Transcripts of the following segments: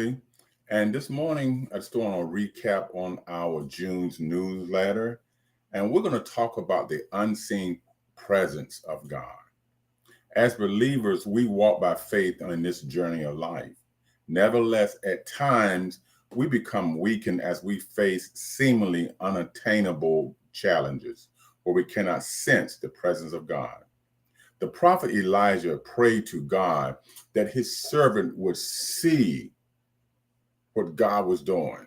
Beverly. And this morning, I just want to recap on our June's newsletter. And we're going to talk about the unseen presence of God. As believers, we walk by faith on this journey of life. Nevertheless, at times, we become weakened as we face seemingly unattainable challenges where we cannot sense the presence of God. The prophet Elijah prayed to God that his servant would see what God was doing.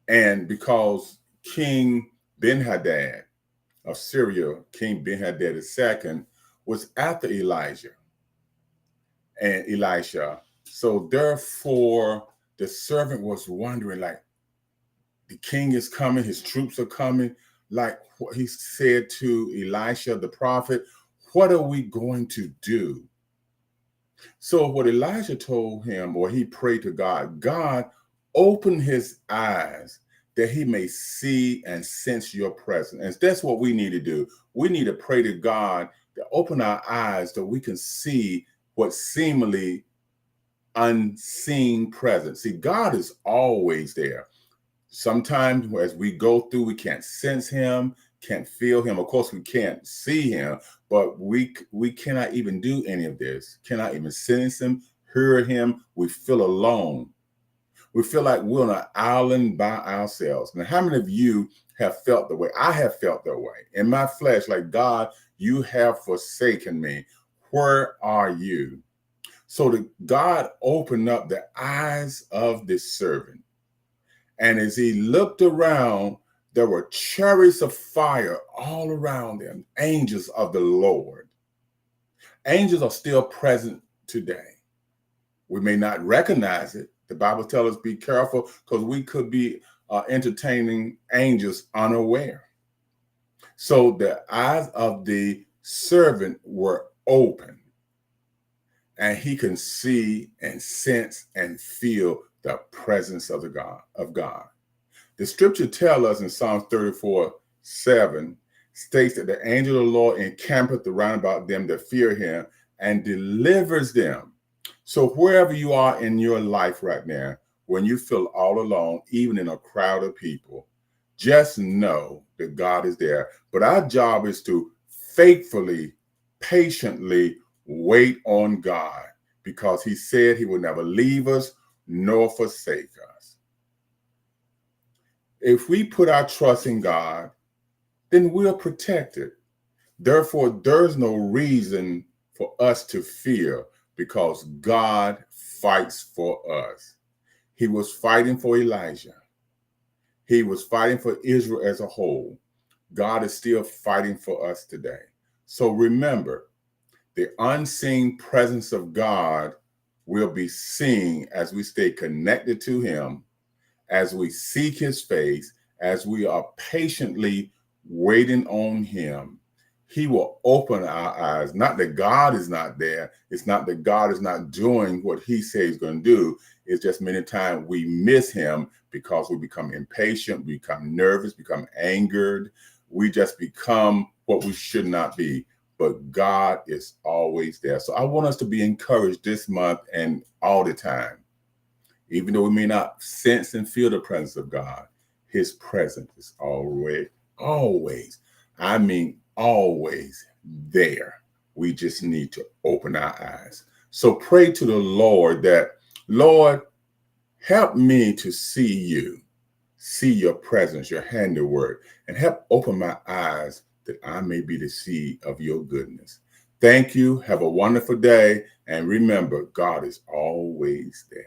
And because King Ben-Hadad of Syria, King Ben-Hadad II, was after Elijah and Elisha. So therefore, the servant was wondering, like, the king is coming, his troops are coming. Like what he said to Elisha, the prophet, what are we going to do? So what Elijah told him, or he prayed to God, God, open his eyes that he may see and sense your presence. And that's what we need to do. We need to pray to God to open our eyes so we can see what seemingly unseen presence. See, God is always there. Sometimes as we go through, we can't sense him, can't feel him. Of course, we can't see him, but we cannot even do any of this, cannot even sense him, hear him. We feel alone. We feel like we're on an island by ourselves. Now, how many of you have felt the way? I have felt that way in my flesh, like, God, you have forsaken me. Where are you? So God opened up the eyes of this servant. And as he looked around, there were chariots of fire all around them, angels of the Lord. Angels are still present today. We may not recognize it. The Bible tells us be careful because we could be entertaining angels unaware. So the eyes of the servant were open, and he can see and sense and feel the presence of God. The scripture tells us in Psalms 34:7 states that the angel of the Lord encampeth around about them that fear him and delivers them. So wherever you are in your life right now, when you feel all alone, even in a crowd of people, just know that God is there. But our job is to faithfully, patiently wait on God, because he said he will never leave us nor forsake us. If we put our trust in God, then we're protected. Therefore, there's no reason for us to fear, because God fights for us. He was fighting for Elijah. He was fighting for Israel as a whole. God is still fighting for us today. So remember, the unseen presence of God will be seen as we stay connected to him, as we seek his face, as we are patiently waiting on him. He will open our eyes. Not that God is not there. It's not that God is not doing what he says he's going to do. It's just many times we miss him because we become impatient, we become nervous, become angered. We just become what we should not be. But God is always there. So I want us to be encouraged this month and all the time. Even though we may not sense and feel the presence of God, his presence is always, I mean, always there. We just need to open our eyes. So pray to the Lord that, Lord, help me to see you, see your presence, your handiwork, and help open my eyes that I may be the seed of your goodness. Thank you. Have a wonderful day. And remember, God is always there.